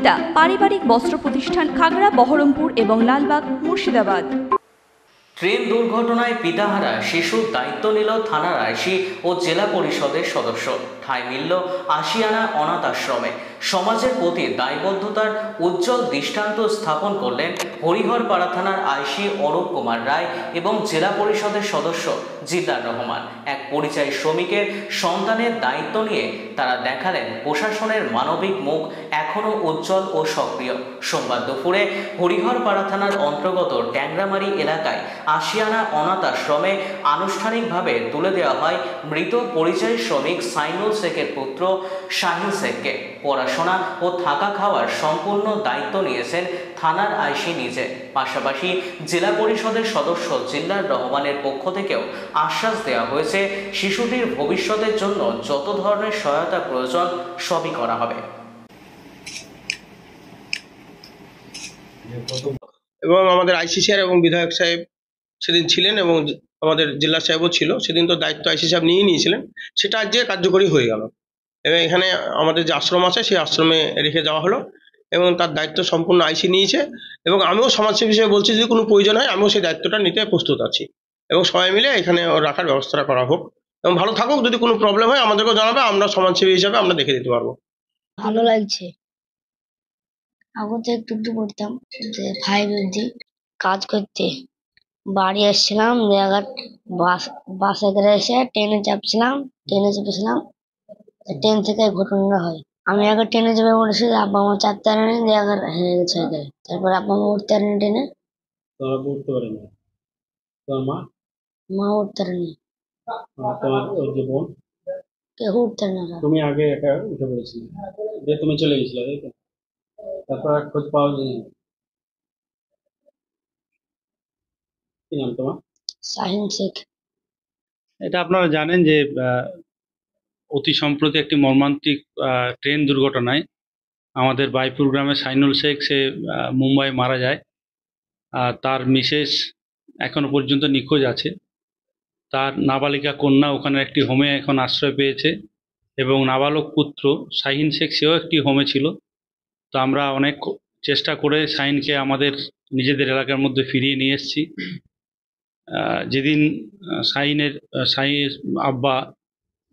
বিদ্যা পারিবারিক বস্ত্র প্রতিষ্ঠান খাগড়া, বহরমপুর এবং লালবাগ, মুর্শিদাবাদ। ট্রেন দুর্ঘটনায় পিতাহারা শিশুর দায়িত্ব নিল থানার আইসি ও জেলা পরিষদের সদস্য। ঠাঁই মিলল আশিয়ানা অনাথ আশ্রমে। সমাজের প্রতি দায়বদ্ধতার উজ্জ্বল দৃষ্টান্ত স্থাপন করলেন হরিহরপাড়া থানার আইসি অরূপ কুমার রায় এবং জেলা পরিষদের সদস্য জিল্লার রহমান। এক পরিযায়ী শ্রমিকের সন্তানের দায়িত্ব নিয়ে তারা দেখালেন প্রশাসনের মানবিক মুখ এখনও উজ্জ্বল ও সক্রিয়। সোমবার দুপুরে হরিহরপাড়া থানার অন্তর্গত ট্যাংরামারি এলাকায় আশিয়ানা অনাথ আশ্রমে আনুষ্ঠানিকভাবে তুলে দেওয়া হয় মৃত পরিযায়ী শ্রমিক সাইনুল শেখের পুত্র শাহিন শেখকে। পড়াশোনা ও থাকা খাওয়ার সম্পূর্ণ দায়িত্ব নিয়েছেন থানার আইসি নিজে। পাশাপাশি জেলা পরিষদের সদস্য জিল্লার রহমানের পক্ষ থেকেও আশ্বাস দেওয়া হয়েছে শিশুটির ভবিষ্যতের জন্য যত ধরনের সহায়তা প্রয়োজন সবই করা হবে। এবং আমাদের আইসি স্যার এবং বিধায়ক সাহেব সেদিন ছিলেন এবং আমাদের জেলা সাহেবও ছিল। সেদিন তো দায়িত্ব আইসি সাহেব নিয়েছিলেন, সেটা আজকে কার্যকরী হয়ে গেল এবং এখানে আমাদের যে আশ্রম আছে সেই আশ্রমে রেখে যাওয়া হলো এবং তার দায়িত্ব সম্পূর্ণ আইসি নিয়েছে। এবং আমিও সমাজসেবী হিসেবে বলছি, যদি কোনো প্রয়োজন হয় আমিও সেই দায়িত্বটা নিতে প্রস্তুত আছি এবং সবাই মিলে এখানে রাখার ব্যবস্থাটা করা হোক এবং ভালো থাকুক। যদি কোনো প্রবলেম হয় আমাদেরকেও জানাবে, আমরা সমাজসেবী হিসাবে আমরা দেখে দিতে পারবো। ভালো লাগছে। আগে তো একটু একটু করতাম, যে 5 অবধি কাজ করতে। বাড়ি এসেছিলাম, বাসে করে এসে ট্রেনে চাপছিলাম, ট্রেনে চেপেছিলাম, ট্রেন থেকে ঘটনা হয়। আমি আগে ট্রেনে চেপে পড়েছি, আব্বা মা চাপতে পারেনি, দিয়ে আগে হেরে গেছে। তারপর আব্বা মা উঠতে পারেনি ট্রেনে, উঠতে পারেনি। তোমার মা উঠতে পারেনি, তোমার ওই যে বোন, কেউ উঠতে পারে না। তুমি আগে একা উঠে পড়েছিলে, দিয়ে তুমি চলে গেছিলে, তাই তো? তারপর আর খোঁজ পাওয়া যায়নি। কি নাম তোমার? শাহিন শেখ। এটা আপনারা জানেন যে অতি সম্প্রতি একটি মর্মান্তিক ট্রেন দুর্ঘটনায় আমাদের বাইপুর গ্রামে সাইনুল শেখ সে মুম্বাই মারা যায়। তার মিসেস এখনো পর্যন্ত নিখোঁজ আছে। তার নাবালিকা কন্যা ওখানে একটি হোমে এখন আশ্রয় পেয়েছে এবং নাবালক পুত্র শাহিন শেখ সেও একটি হোমে ছিল। তো আমরা অনেক চেষ্টা করে শাহিনকে আমাদের নিজেদের এলাকার মধ্যে ফিরিয়ে নিয়ে এসেছি। যেদিন শাহিনের আব্বা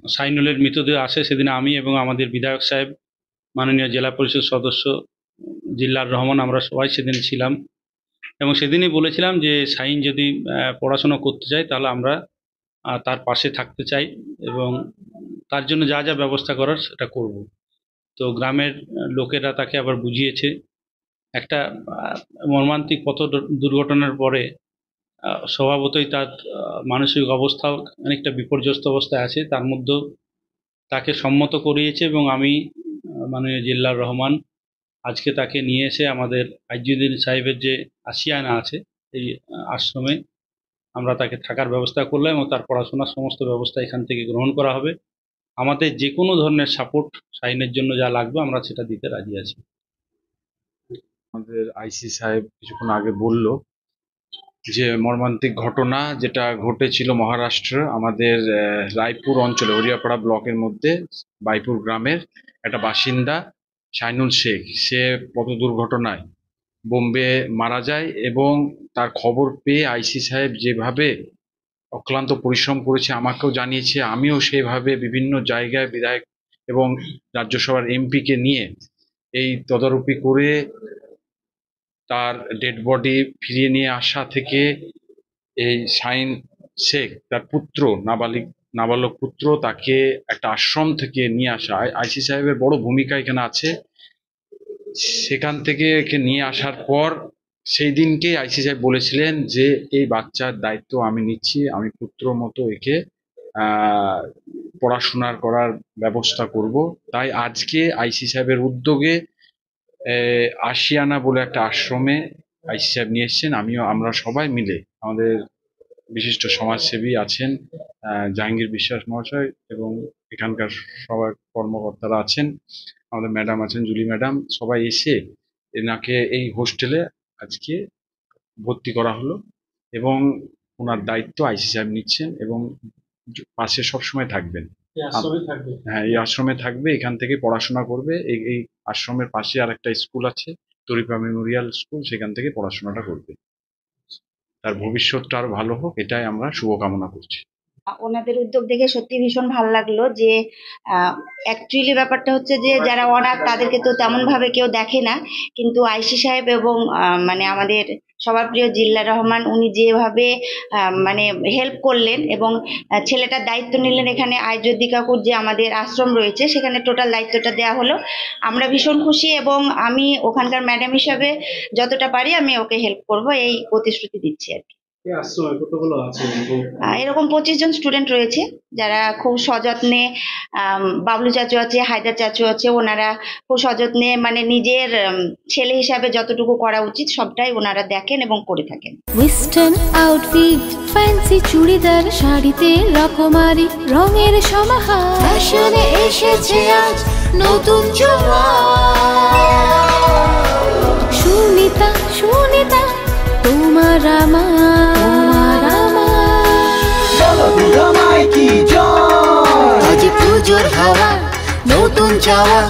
সাইনুলের মৃতদেহ আসে, সেদিন আমি এবং আমাদের বিধায়ক সাহেব, মাননীয় জেলা পরিষদ সদস্য জিল্লার রহমান, আমরা সবাই সেদিন ছিলাম এবং সেদিনই বলেছিলাম যে শাহিন যদি পড়াশোনা করতে চায় তাহলে আমরা তার পাশে থাকতে চাই এবং তার জন্য যা যা ব্যবস্থা করার সেটা করব। তো গ্রামের লোকেরা তাকে আবার বুঝিয়েছে। একটা মর্মান্তিক পথ দুর্ঘটনার পরে স্বভাবতই তার মানসিক অবস্থাও অনেকটা বিপর্যস্ত অবস্থায় আছে। তার মধ্যেও তাকে সম্মত করিয়েছে এবং আমি মাননীয় জিল্লার রহমান আজকে তাকে নিয়ে এসে আমাদের আইজুদ্দিন সাহেবের যে আশিয়ানা আছে এই আশ্রমে আমরা তাকে থাকার ব্যবস্থা করলাম এবং তার পড়াশোনার সমস্ত ব্যবস্থা এখান থেকে গ্রহণ করা হবে। আমাদের যে কোনো ধরনের সাপোর্ট শাহিনের জন্য যা লাগবে আমরা সেটা দিতে রাজি আছি। আমাদের আইসি সাহেব কিছুক্ষণ আগে বলল যে মর্মান্তিক ঘটনা যেটা ঘটেছিল মহারাষ্ট্র আমাদের রায়পুর অঞ্চলে হরিয়াপাড়া ব্লকের মধ্যে বাইপুর গ্রামের একটা বাসিন্দা শাইনুল শেখ, সে পথ দুর্ঘটনায় বোম্বে মারা যায় এবং তার খবর পেয়ে আইসি সাহেব যেভাবে অক্লান্ত পরিশ্রম করেছে আমাকেও জানিয়েছে, আমিও সেভাবে বিভিন্ন জায়গায় বিধায়ক এবং রাজ্যসভার এমপিকে নিয়ে এই তদারকি করে তার ডেড বডি ফিরিয়ে নিয়ে আসা থেকে এই শাহিন শেখ তার পুত্র নাবালক পুত্র তাকে একটা আশ্রম থেকে নিয়ে আসা, আইসি সাহেবের বড় ভূমিকা এখানে আছে। সেখান থেকে একে নিয়ে আসার পর সেই দিনকে আইসি সাহেব বলেছিলেন যে এই বাচ্চার দায়িত্ব আমি নিচ্ছি, আমি পুত্র মতো একে পড়াশোনার করার ব্যবস্থা করব। তাই আজকে আইসি সাহেবের উদ্যোগে আশিয়ানা বলে একটা আশ্রমে আইসি সাহেব নিয়ে এসছেন। আমরা সবাই মিলে, আমাদের বিশিষ্ট সমাজসেবী আছেন জাহাঙ্গীর বিশ্বাস মহাশয় এবং এখানকার সবাই কর্মকর্তারা আছেন, আমাদের ম্যাডাম আছেন জুলি ম্যাডাম, সবাই এসে এনাকে এই হোস্টেলে আজকে ভর্তি করা হলো এবং ওনার দায়িত্ব আইসি সাহেব নিচ্ছেন এবং পাশে সবসময় থাকবেন। হ্যাঁ, এই আশ্রমে থাকবে, এখান থেকে পড়াশোনা করবে। এই আশ্রমের পাশে আর একটা স্কুল আছে, তরিপা মেমোরিয়াল স্কুল, সেখান থেকে পড়াশোনাটা করবে। তার ভবিষ্যৎটা আরো ভালো হোক, এটাই আমরা শুভকামনা করছি। ওনাদের উদ্যোগ দেখে সত্যি ভীষণ ভালো লাগলো যে অ্যাকচুয়ালি ব্যাপারটা হচ্ছে যে যারা অনাথ তাদেরকে তো তেমন ভাবে কেউ দেখে না, কিন্তু আইসি সাহেব এবং মানে আমাদের সবার প্রিয় জিল্লা রহমান উনি যেভাবে মানে হেল্প করলেন এবং ছেলেটার দায়িত্ব নিলেন। এখানে আইজদ্দি কাকুর যে আমাদের আশ্রম রয়েছে সেখানে টোটাল দায়িত্বটা দেওয়া হলো। আমরা ভীষণ খুশি এবং আমি ওখানকার ম্যাডাম হিসাবে যতটা পারি আমি ওকে হেল্প করব, এই প্রতিশ্রুতি দিচ্ছি আর কি। এরকম 25 জন স্টুডেন্ট রয়েছে যারা খুব সযত্নে, বাবলু চাচু আছে, হায়দার চাচু আছে, ওনারা খুব সযত্নে মানে নিজের ছেলে হিসাবে যতটুকু করা উচিত সবটাই ওনারা দেখেন এবং করে থাকেন। ওয়েস্টার্ন আউটফিট, ফ্যান্সি চুড়িদার, শাড়িতে রকমারি রঙের সমাহার, ফ্যাশনে এসেছে আজ নতুন সুনিতা সুনিতা তোমার আমার আজ পুজোর হাওয়া নতুন চাওয়া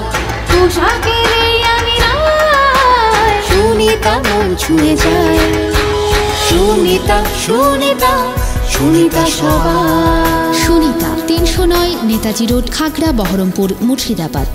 পোশাকের এই আমি সুনিতা মন ছুঁয়ে যায়। সুনিতা সুনিতা সুনিতা সবার। সুনিতা 309 নেতাজি রোড, খাগড়া, বহরমপুর, মুর্শিদাবাদ।